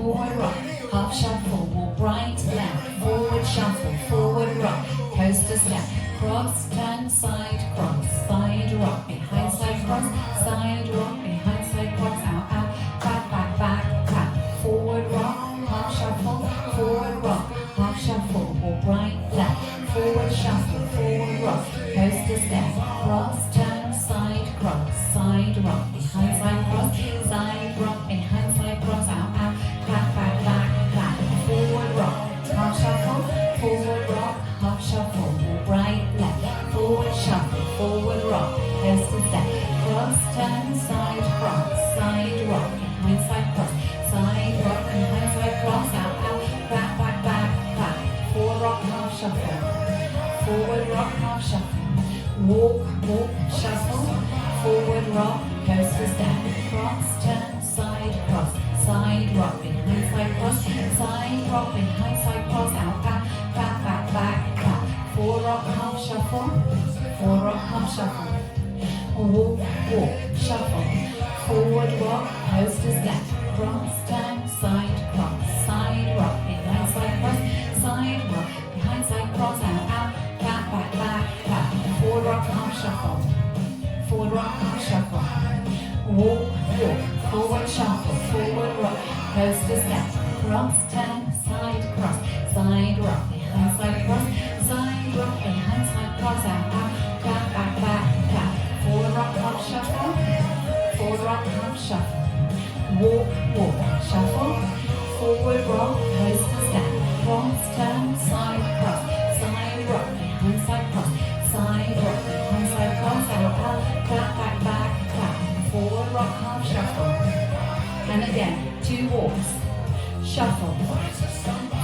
forward rock, half shuffle, walk right, left, forward shuffle, forward rock, coaster step, cross, turn, side rock, behind side cross, side rock, behind side cross, out, back, back, back, back, forward rock, half shuffle, forward rock, half shuffle, walk right, left, forward shuffle, forward rock, coaster step, cross, turn, side rock, behind side cross, side rock, behind side cross, out, back, back, back, back, forward rock, half shuffle, forward rock, half shuffle, walk right, left, forward shuffle, forward rock, coaster step, cross, turn, side rock, behind side cross, side rock, behind side cross, out, back, back, back, back, forward rock, half shuffle, forward rock, half shuffle, walk, shuffle, forward rock, coaster step, cross, turn, side rock, behind side cross, side rock, behind side cross, out, back, back, back, back, back, forward rock, half shuffle, forward rock, half shuffle, walk, shuffle, forward rock, coaster step, cross, turn, side rock, behind side cross, side rock, behind side cross, out, back, back, back, back, forward rock, half shuffle, forward rock, half shuffle, walk, forward shuffle, forward rock, coaster step, cross, turn, side rock, behind side cross, side rock, behind side cross, out, back, back, back, back, forward rock, half shuffle, forward rock, half shuffle, walk, shuffle, forward rock, coaster step, cross, turn, side rock, behind side cross, side rock, behind side cross, out, back, back, back, back, forward rock, half shuffle, and again, 2 walks, shuffle,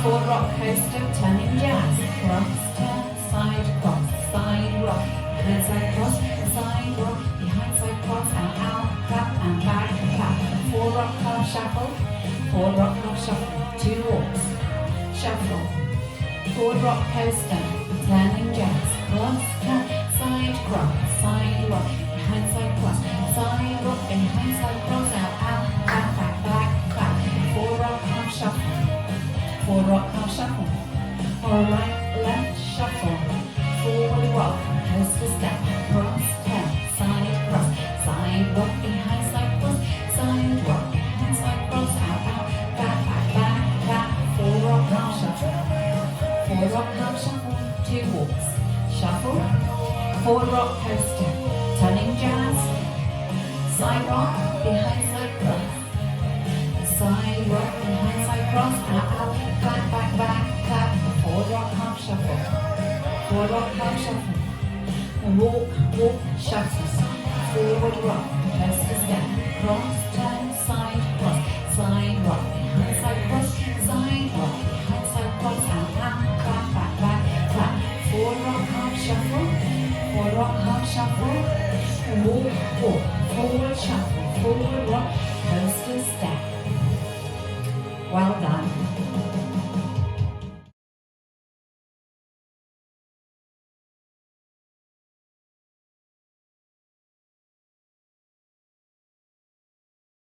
forward rock, coaster, turning jazz, cross, turn, side rock, behind side cross, side rock, behind side cross, out, back, and back, back, forward rock, half shuffle, forward rock, half shuffle, 2 walks, shuffle, forward rock, coaster, turning jazz, cross, turn, side rock, behind side cross, side rock, behind side cross, out, back, back, back, back, forward rock, half shuffle, forward rock, half shuffle, right, left, shuffle, forward rock, coaster step, cross, turn, side rock, behind side cross, side rock, behind side cross, out, back, back, back, back, forward rock, half shuffle, forward rock, half shuffle, 2 walks, shuffle, forward rock, coaster, turning jazz, side rock, behind side cross, side rock, behind side cross, out, back, back, back, back, forward rock, half shuffle, forward rock, half shuffle, walk, shuffle, forward rock, coaster step, cross, turn, side rock, behind side cross, side rock, behind side cross, out, back, back, back, back, forward rock, half shuffle, forward rock, half shuffle, walk, forward shuffle, forward rock,